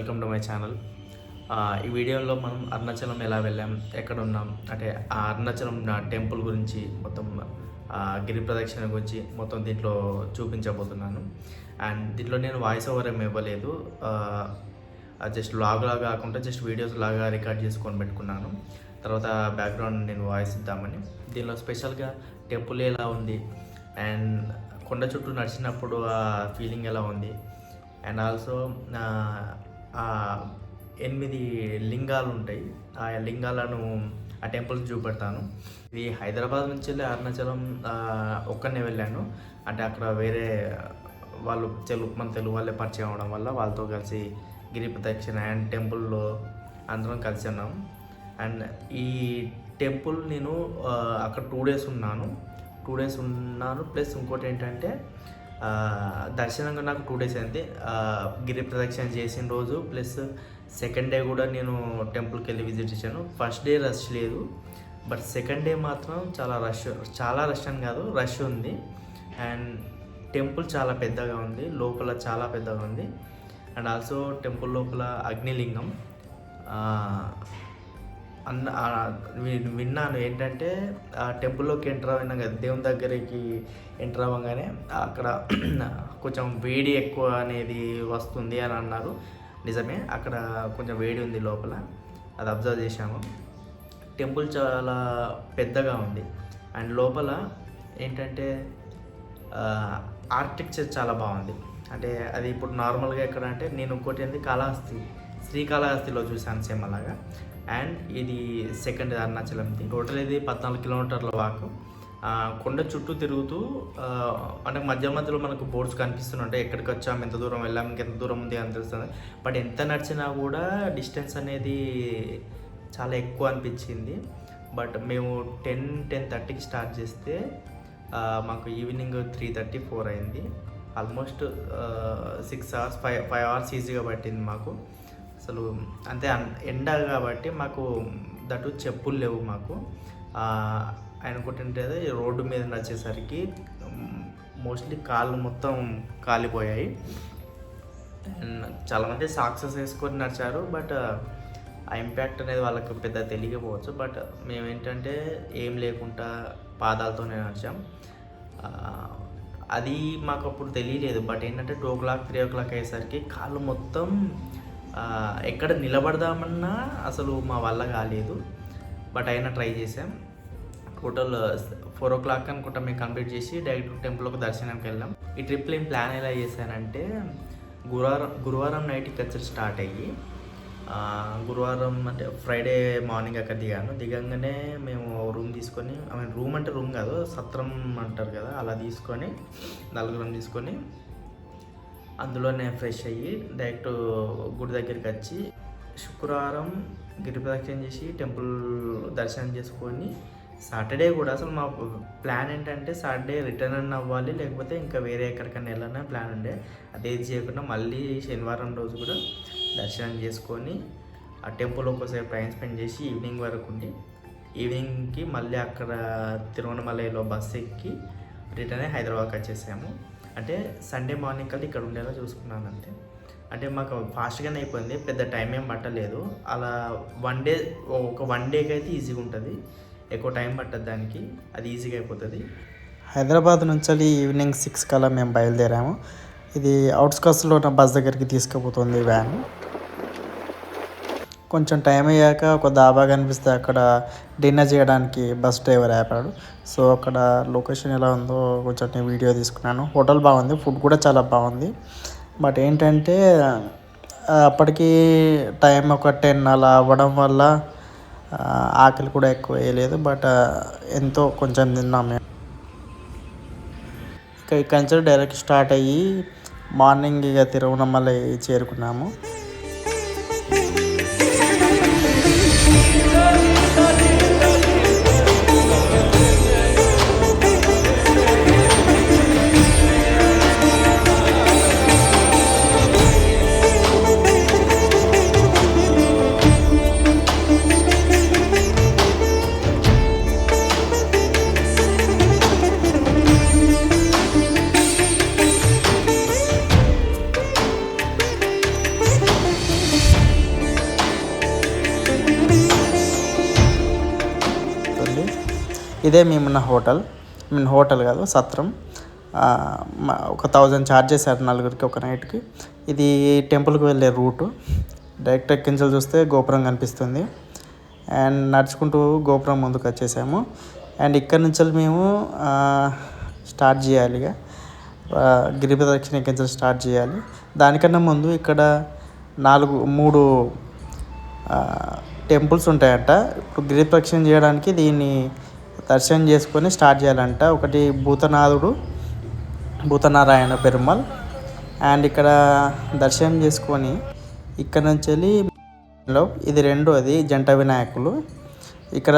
Welcome to my channel. ఈ వీడియోలో మనం అరుణాచలం ఎలా వెళ్ళాం, ఎక్కడ ఉన్నాం అంటే ఆ అరుణాచలం టెంపుల్ గురించి మొత్తం గిరి ప్రదక్షిణ గురించి మొత్తం దీంట్లో చూపించబోతున్నాను. అండ్ దీంట్లో నేను వాయిస్ ఓవర్ ఏమి ఇవ్వలేదు, జస్ట్ వ్లాగ్ లాగా కాకుండా జస్ట్ వీడియోస్ లాగా రికార్డ్ చేసుకొని పెట్టుకున్నాను. తర్వాత బ్యాక్గ్రౌండ్ నేను వాయిస్ ఇద్దామని. దీనిలో స్పెషల్గా టెంపుల్ ఎలా ఉంది అండ్ కొండ చుట్టూ నడిచినప్పుడు ఆ ఫీలింగ్ ఎలా ఉంది అండ్ ఆల్సో 8 లింగాలు ఉంటాయి. ఆ లింగాలను ఆ టెంపుల్స్ చూపెడతాను. ఇది హైదరాబాద్ నుంచి వెళ్ళి అరుణాచలం ఒక్కనే వెళ్ళాను. అంటే అక్కడ వేరే వాళ్ళు మన తెలుగు వాళ్ళే పరిచయం అవడం వల్ల వాళ్ళతో కలిసి గిరి ప్రదక్షిణ అండ్ టెంపుల్లో అందరం కలిసి ఉన్నాం. అండ్ ఈ టెంపుల్ నేను అక్కడ 2 days ఉన్నాను. ప్లస్ ఇంకోటి ఏంటంటే దర్శనంగా నాకు 2 days అయింది. గిరి ప్రదక్షిణ చేసిన రోజు ప్లస్ సెకండ్ డే కూడా నేను టెంపుల్కి వెళ్ళి విజిట్ చేశాను. ఫస్ట్ డే రష్ లేదు, బట్ సెకండ్ డే మాత్రం చాలా రష్ అని కాదు, రష్ ఉంది. అండ్ టెంపుల్ చాలా పెద్దగా ఉంది, లోపల చాలా పెద్దగా ఉంది. అండ్ ఆల్సో టెంపుల్ లోపల అగ్నిలింగం విన్నాను. ఏంటంటే ఆ టెంపుల్లోకి ఎంటర్ అయినా కదా, దేవుని దగ్గరికి ఎంటర్ అవ్వగానే అక్కడ కొంచెం వేడి ఎక్కువ అనేది వస్తుంది అని అన్నారు. నిజమే, అక్కడ కొంచెం వేడి ఉంది లోపల, అది అబ్జర్వ్ చేశాము. టెంపుల్ చాలా పెద్దగా ఉంది. అండ్ లోపల ఏంటంటే ఆర్కిటెక్చర్ చాలా బాగుంది. అంటే అది ఇప్పుడు నార్మల్గా ఎక్కడ అంటే నేను ఇంకోటి ఏంటి శ్రీకాళహస్తిలో చూశాను సేమ్ అలాగా. అండ్ ఇది సెకండ్ అరుణాచలంది. టోటల్ ఇది 14 kilometers వాక్. కొండ చుట్టూ తిరుగుతూ అంటే మధ్యలో మనకు బోర్డ్స్ కనిపిస్తుంటాయి, ఎక్కడికి వచ్చాము, ఎంత దూరం వెళ్ళాము, ఇంకెంత దూరం ఉంది అని తెలుస్తుంది. బట్ ఎంత నడిచినా కూడా డిస్టెన్స్ అనేది చాలా ఎక్కువ అనిపించింది. బట్ మేము 10:30కి స్టార్ట్ చేస్తే మాకు ఈవినింగ్ 3:34 అయింది. ఆల్మోస్ట్ 6 hours 5 hours ఈజీగా పట్టింది మాకు. అసలు అంతే ఎండ కాబట్టి మాకు దట్టు చెప్పులు లేవు మాకు. అనుకుంటుంటే రోడ్డు మీద నడిచేసరికి మోస్ట్లీ కాళ్ళు మొత్తం కాలిపోయాయి. చాలామంది సాక్సెస్ వేసుకొని నడిచారు, బట్ ఆ ఇంపాక్ట్ అనేది వాళ్ళకి పెద్ద తెలియకపోవచ్చు. బట్ మేము ఏంటంటే ఏం లేకుండా పాదాలతోనే నడిచాం. అది మాకు అప్పుడు తెలియలేదు. బట్ ఏంటంటే 2 o'clock 3 o'clock అయ్యేసరికి కాళ్ళు మొత్తం ఎక్కడ నిలబడదామన్నా అసలు మా వల్ల కాలేదు. బట్ అయినా ట్రై చేసాం. టోటల్ 4 o'clock అనుకుంటా మేము కంప్లీట్ చేసి డైరెక్ట్ టెంపుల్కి దర్శనానికి వెళ్ళాం. ఈ ట్రిప్లో ఏం ప్లాన్ ఎలా చేశానంటే గురువారం నైట్ ఇక్కడ స్టార్ట్ అయ్యి గురువారం అంటే ఫ్రైడే మార్నింగ్ అక్కడ దిగంగానే మేము రూమ్ తీసుకొని, రూమ్ అంటే రూమ్ కాదు, సత్రం అంటారు కదా, అలా తీసుకొని 4 తీసుకొని అందులోనే ఫ్రెష్ అయ్యి డైరెక్ట్ గుడి దగ్గరికి వచ్చి శుక్రవారం గిరి ప్రదక్షిణ చేసి టెంపుల్ దర్శనం చేసుకొని సాటర్డే కూడా అసలు మా ప్లాన్ ఏంటంటే సాటర్డే రిటర్న్ అవ్వాలి, లేకపోతే ఇంకా వేరే ఎక్కడికైనా వెళ్ళాలనే ప్లాన్ ఉండే. అదేది చేయకుండా మళ్ళీ శనివారం రోజు కూడా దర్శనం చేసుకొని ఆ టెంపుల్ ఒకసేపు టైం స్పెండ్ చేసి ఈవినింగ్ వరకు ఉండి ఈవినింగ్కి మళ్ళీ అక్కడ తిరువణమలైలో బస్సు ఎక్కి రిటర్న్ హైదరాబాద్కి వచ్చేసాము. అంటే సండే మార్నింగ్ కల్లా ఇక్కడ ఉండేలా చూసుకున్నాను అంతే. అంటే మాకు ఫాస్ట్గానే అయిపోయింది, పెద్ద టైం ఏం పట్టలేదు. అలా ఒక వన్ డేకి అయితే ఈజీగా ఉంటుంది, ఎక్కువ టైం పట్టదు దానికి, అది ఈజీగా అయిపోతుంది. హైదరాబాద్ నుంచి ఈవినింగ్ 6 కల్లా మేము బయలుదేరాము. ఇది అవుట్స్కట్స్లో ఉన్న బస్ దగ్గరికి తీసుకుపోతుంది వ్యాన్. కొంచెం టైం అయ్యాక ఒక దాబా కనిపిస్తే అక్కడ డిన్నర్ చేయడానికి బస్ డ్రైవర్ ఆపాడు. సో అక్కడ లొకేషన్ ఎలా ఉందో కొంచెం నేను వీడియో తీసుకున్నాను. హోటల్ బాగుంది, ఫుడ్ కూడా చాలా బాగుంది. బట్ ఏంటంటే అప్పటికి టైం ఒక 10 అలా అవ్వడం వల్ల ఆకలి కూడా ఎక్కువ వేయలేదు. బట్ ఎంతో కొంచెం తిన్నాం మేము. ఇక్కడి నుంచి డైరెక్ట్ స్టార్ట్ అయ్యి మార్నింగ్ ఇక తిరువణమలై చేరుకున్నాము. ఇదే మేమున్న హోటల్, హోటల్ కాదు సత్రం. ఒక 1000 ఛార్జ్ చేశారు నలుగురికి ఒక నైట్కి. ఇది టెంపుల్కి వెళ్ళే రూటు. డైరెక్ట్ ఎక్కించలు చూస్తే గోపురం కనిపిస్తుంది. అండ్ నడుచుకుంటూ గోపురం ముందుకు వచ్చేసాము. అండ్ ఇక్కడ నుంచి మేము స్టార్ట్ చేయాలి, ఇక గిరి ప్రదక్షిణ ఎక్కించలు స్టార్ట్ చేయాలి. దానికన్నా ముందు ఇక్కడ 3 టెంపుల్స్ ఉంటాయంట. ఇప్పుడు గిరి ప్రదక్షిణ చేయడానికి దీన్ని దర్శనం చేసుకొని స్టార్ట్ చేయాలంట. ఒకటి భూతనారాయణ పెరుమాళ్. అండ్ ఇక్కడ దర్శనం చేసుకొని ఇక్కడ నుంచి వెళ్ళి ఇది రెండోది జంట వినాయకులు. ఇక్కడ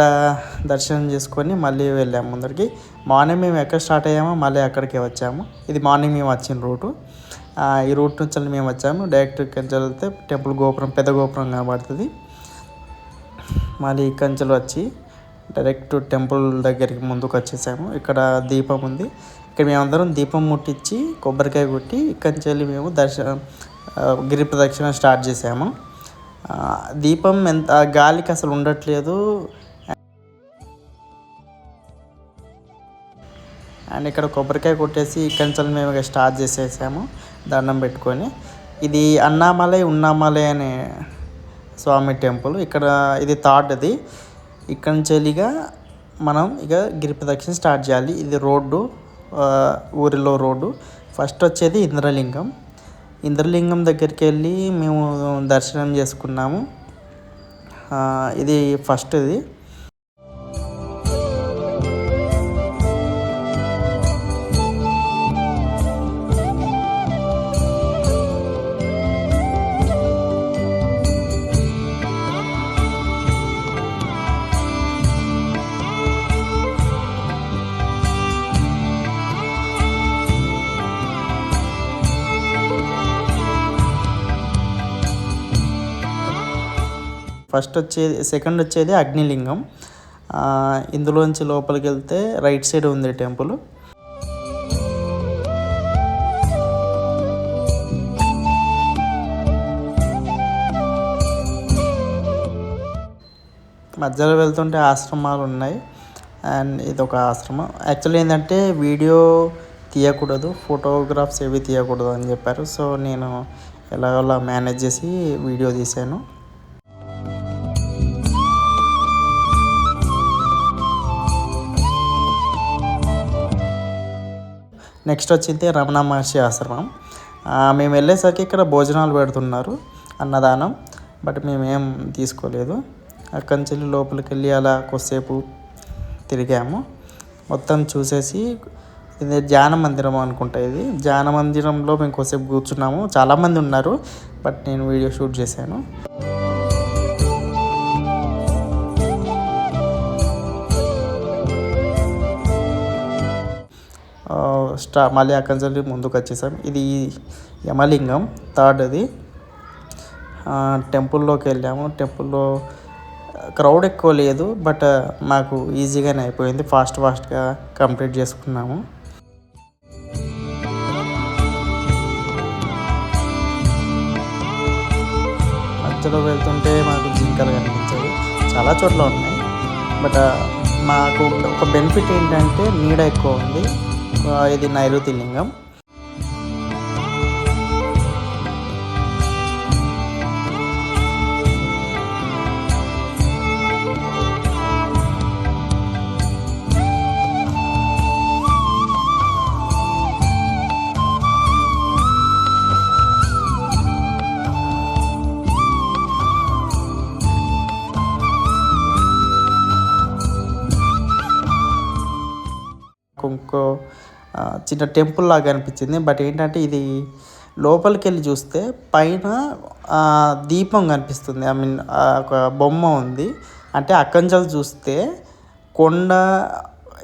దర్శనం చేసుకొని మళ్ళీ వెళ్ళాము ముందరికి. మార్నింగ్ మేము ఎక్కడ స్టార్ట్ అయ్యామో మళ్ళీ అక్కడికే వచ్చాము. ఇది మార్నింగ్ మేము వచ్చిన రూటు. ఈ రూట్ నుంచి మేము వచ్చాము. డైరెక్ట్ ఇక్కడి నుంచి వెళ్తే టెంపుల్ గోపురం, పెద్ద గోపురం కనబడుతుంది. మళ్ళీ ఇక్కడి నుంచి వచ్చి డైరెక్ట్ టెంపుల్ దగ్గరికి ముందుకు వచ్చేసాము. ఇక్కడ దీపం ఉంది. ఇక్కడ మేమందరం దీపం ముట్టించి కొబ్బరికాయ కొట్టి ఇక్కడి నుంచి వెళ్ళి మేము గిరి ప్రదక్షిణ స్టార్ట్ చేసాము. దీపం గాలికి అసలు ఉండట్లేదు. అండ్ ఇక్కడ కొబ్బరికాయ కొట్టేసి ఇక్కడి నుంచి మేము స్టార్ట్ చేసేసాము దండం పెట్టుకొని. ఇది ఉన్నామలై అనే స్వామి టెంపుల్. ఇక్కడ ఇది థర్డ్ది. ఇక్కడి నుంచి వెళ్ళిగా మనం ఇక గిరి ప్రదక్షిణ స్టార్ట్ చేయాలి. ఇది రోడ్డు, ఊరిలో రోడ్డు. ఫస్ట్ వచ్చేది ఇంద్రలింగం దగ్గరికి వెళ్ళి మేము దర్శనం చేసుకున్నాము. ఇది ఫస్ట్ది. సెకండ్ వచ్చేది అగ్నిలింగం. ఇందులోంచి లోపలికి వెళ్తే రైట్ సైడ్ ఉంది టెంపుల్. మధ్యలో వెళ్తుంటే ఆశ్రమాలు ఉన్నాయి. అండ్ ఇదొక ఆశ్రమం. యాక్చువల్లీ ఏంటంటే వీడియో తీయకూడదు, ఫోటోగ్రాఫ్స్ ఏవి తీయకూడదు అని చెప్పారు. సో నేను ఎలాగోలా మేనేజ్ చేసి వీడియో తీశాను. నెక్స్ట్ వచ్చింది రమణ మహర్షి ఆశ్రమం. మేము వెళ్ళేసరికి ఇక్కడ భోజనాలు పెడుతున్నారు, అన్నదానం. బట్ మేమేం తీసుకోలేదు. అక్కడి నుంచి లోపలికి వెళ్ళి అలా కొద్దిసేపు తిరిగాము. మొత్తం చూసేసి ఇది ధ్యాన మందిరం అనుకుంటా. ఇది ధ్యాన మందిరంలో మేము కొద్దిసేపు కూర్చున్నాము. చాలామంది ఉన్నారు, బట్ నేను వీడియో షూట్ చేశాను. మళ్ళీ అక్కడి నుంచి ముందుకు వచ్చేసాం. ఇది యమలింగం థర్డ్ది. టెంపుల్లోకి వెళ్ళాము. టెంపుల్లో క్రౌడ్ ఎక్కువ లేదు, బట్ మాకు ఈజీగానే అయిపోయింది. ఫాస్ట్గా కంప్లీట్ చేసుకున్నాము. మధ్యలో వెళ్తుంటే మాకు జింకలు కనిపించాయి. చాలా చోట్ల ఉన్నాయి, బట్ మాకు ఒక బెనిఫిట్ ఏంటంటే నీడ ఎక్కువ ఉంది. ఇది నైరుతి లింగం. ఇంకో చిన్న టెంపుల్ లాగా అనిపించింది. బట్ ఏంటంటే ఇది లోపలికి వెళ్ళి చూస్తే పైన దీపం కనిపిస్తుంది. ఒక బొమ్మ ఉంది. అంటే అక్కడి నుంచి చూస్తే కొండ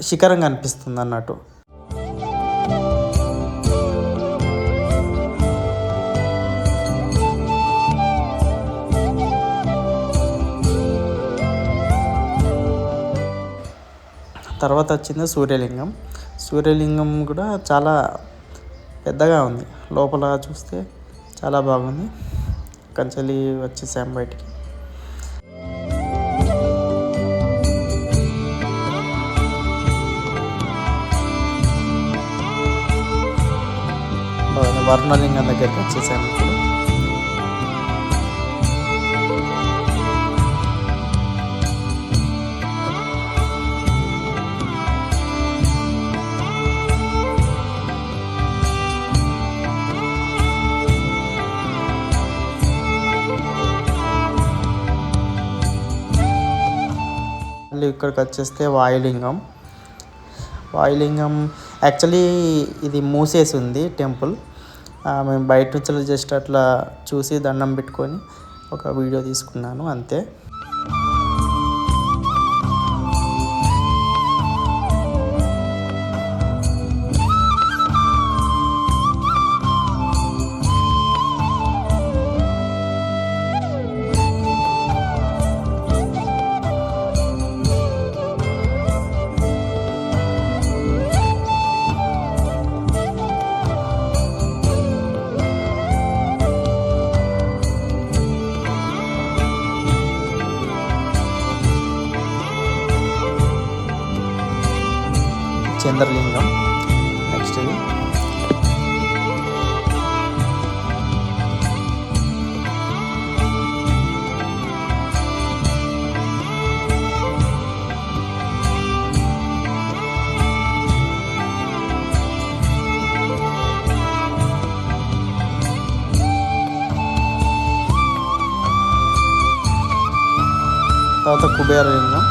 శిఖరం కనిపిస్తుంది అన్నట్టు. తర్వాత వచ్చింది సూర్యలింగం కూడా చాలా పెద్దగా ఉంది. లోపల చూస్తే చాలా బాగుంది. కంచెలి వచ్చేసాం బయటికి. వరుణలింగం దగ్గరికి వచ్చేసాము ఇప్పుడు. మళ్ళీ ఇక్కడికి వచ్చేస్తే వాయులింగం యాక్చువల్లీ ఇది మూసేసి ఉంది టెంపుల్. మేము బయట నుంచి జస్ట్ అట్లా చూసి దండం పెట్టుకొని ఒక వీడియో తీసుకున్నాను అంతే. చంద్రలింగం నెక్స్ట్ ఇది. తర్వాత కుబేరలింగం.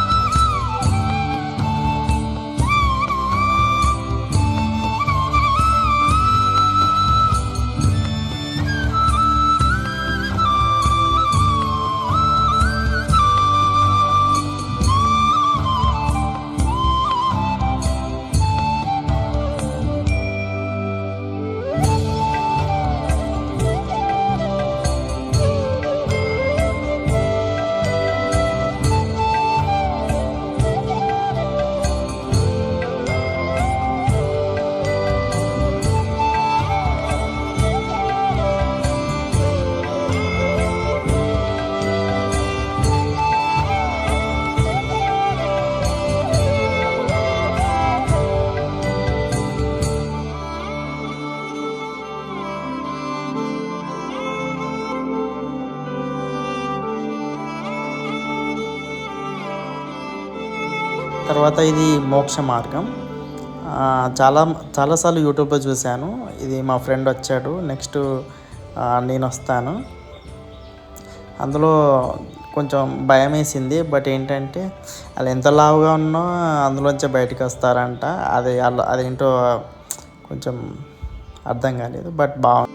తర్వాత ఇది మోక్ష మార్గం. చాలాసార్లు యూట్యూబ్లో చూశాను. ఇది మా ఫ్రెండ్ వచ్చాడు, నెక్స్ట్ నేను వస్తాను. అందులో కొంచెం భయం వేసింది. బట్ ఏంటంటే వాళ్ళు ఎంత లావుగా ఉన్నా అందులోంచి బయటకు వస్తారంట. అదేంటో కొంచెం అర్థం కాలేదు, బట్ బాగుంది.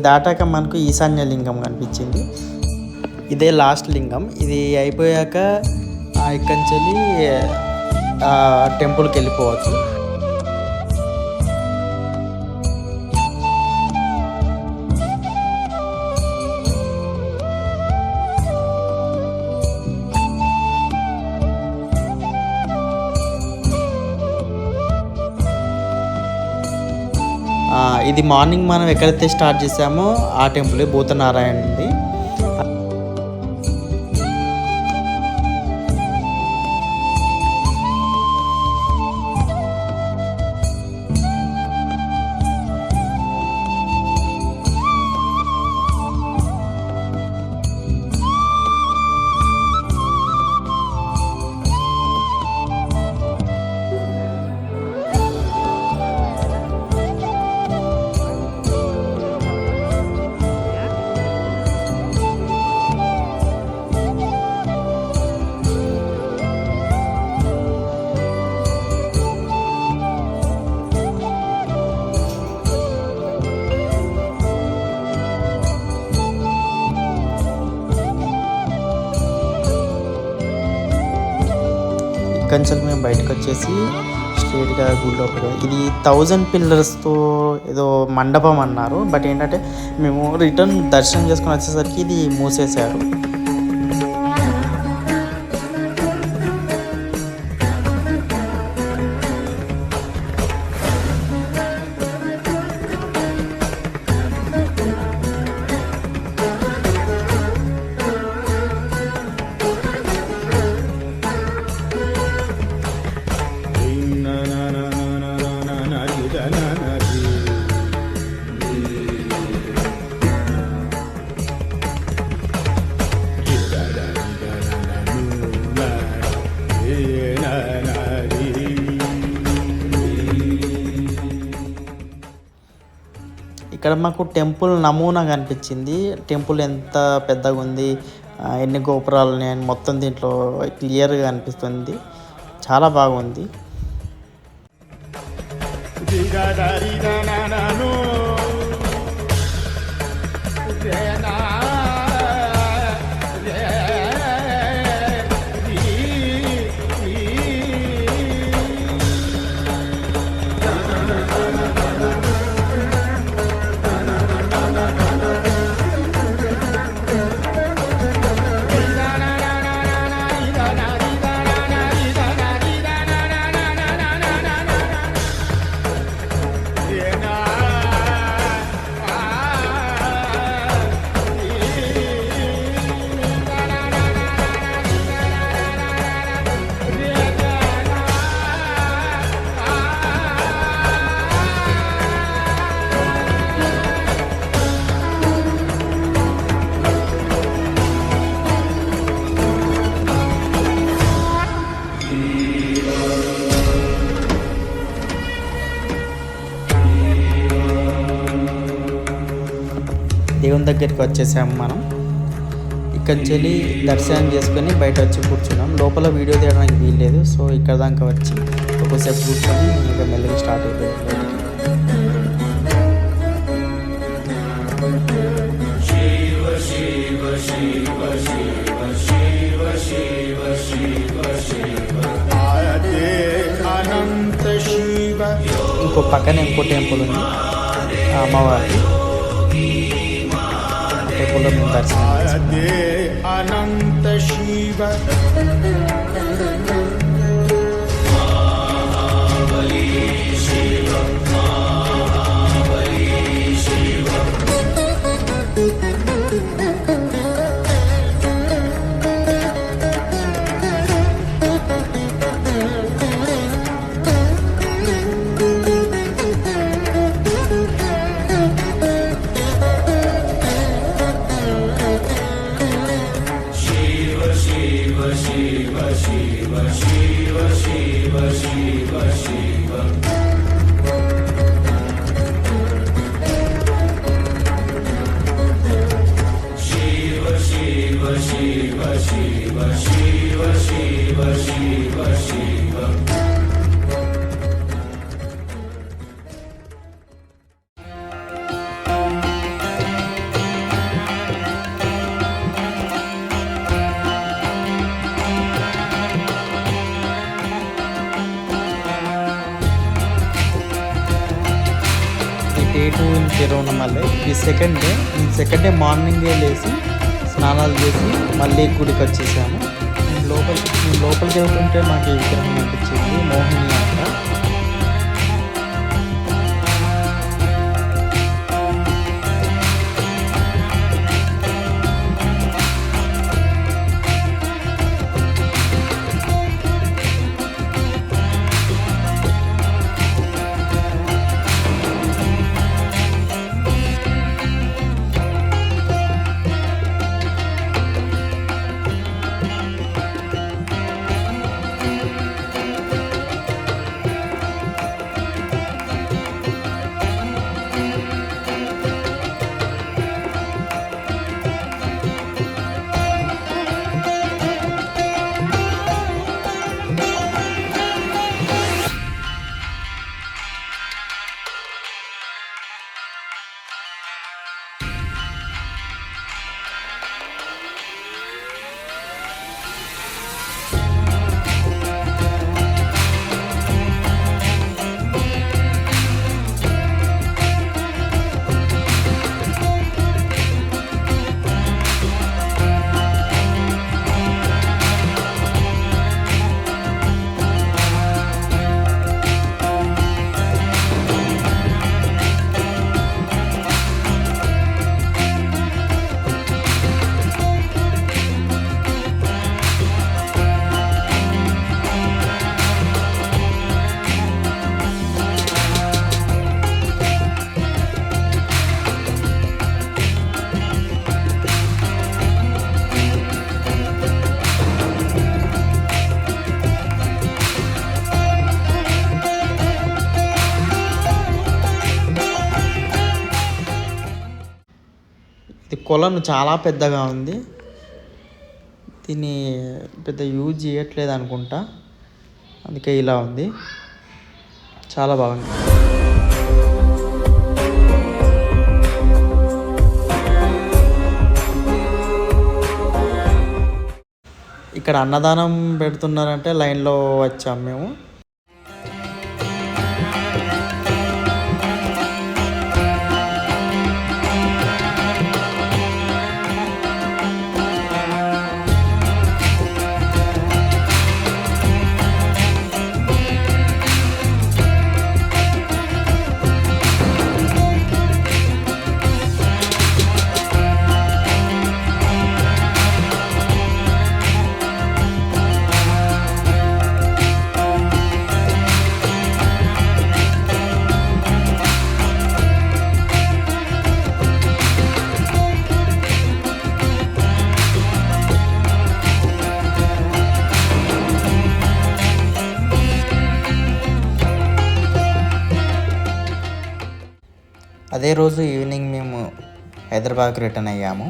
దాటాక మనకు ఈశాన్య లింగం కనిపించింది. ఇదే లాస్ట్ లింగం. ఇది అయిపోయాక ఇక్కడి నుంచి టెంపుల్కి వెళ్ళిపోవచ్చు. ఇది మార్నింగ్ మనం ఎక్కడైతే స్టార్ట్ చేసామో ఆ టెంపుల్ భూతనారాయణ ఉంది. కంచెలు మేము బయటకు వచ్చేసి స్ట్రేట్గా గుడి లోపల. ఇది 1000 పిల్లర్స్తో ఏదో మండపం అన్నారు. బట్ ఏంటంటే మేము రిటర్న్ దర్శనం చేసుకొని వచ్చేసరికి ఇది మూసేశారు. ఇక్కడ మాకు టెంపుల్ నమూనా కనిపించింది. టెంపుల్ ఎంత పెద్దగా ఉంది, ఎన్ని గోపురాలు ఉన్నాయని మొత్తం దీంట్లో క్లియర్గా కనిపిస్తుంది. చాలా బాగుంది. దేవుని దగ్గరికి వచ్చేసాము. మనం ఇక్కడి నుంచి వెళ్ళి దర్శనం చేసుకొని బయట వచ్చి కూర్చున్నాం. లోపల వీడియో తీయడానికి వీల్లేదు. సో ఇక్కడ దాకా వచ్చి ఒకసేపు కూర్చొని ఇంకా మెల్లగా స్టార్ట్ అయిపోయింది. ఇంకో పక్కనే ఇంకో టెంపుల్ ఉంది, అమ్మవారి టెంపుల్లో మేము దర్శనం. అనంత శివ డే 2 తిరువన్నమలై. ఈ సెకండ్ డే మార్నింగే లేచి స్నానాలు చేసి మళ్ళీ గుడికి వచ్చేసాము. లోపలికి వెళ్తుంటే మాకు ఈ విగ్రహం అనిపించింది, మోహిని అంట. కొలను చాలా పెద్దగా ఉంది. దీన్ని పెద్ద యూజ్ చేయట్లేదు అనుకుంటా, అందుకే ఇలా ఉంది. చాలా బాగుంది. ఇక్కడ అన్నదానం పెడుతున్నారంటే లైన్లో వచ్చాం మేము. అదే రోజు ఈవినింగ్ మేము హైదరాబాద్కి రిటర్న్ అయ్యాము.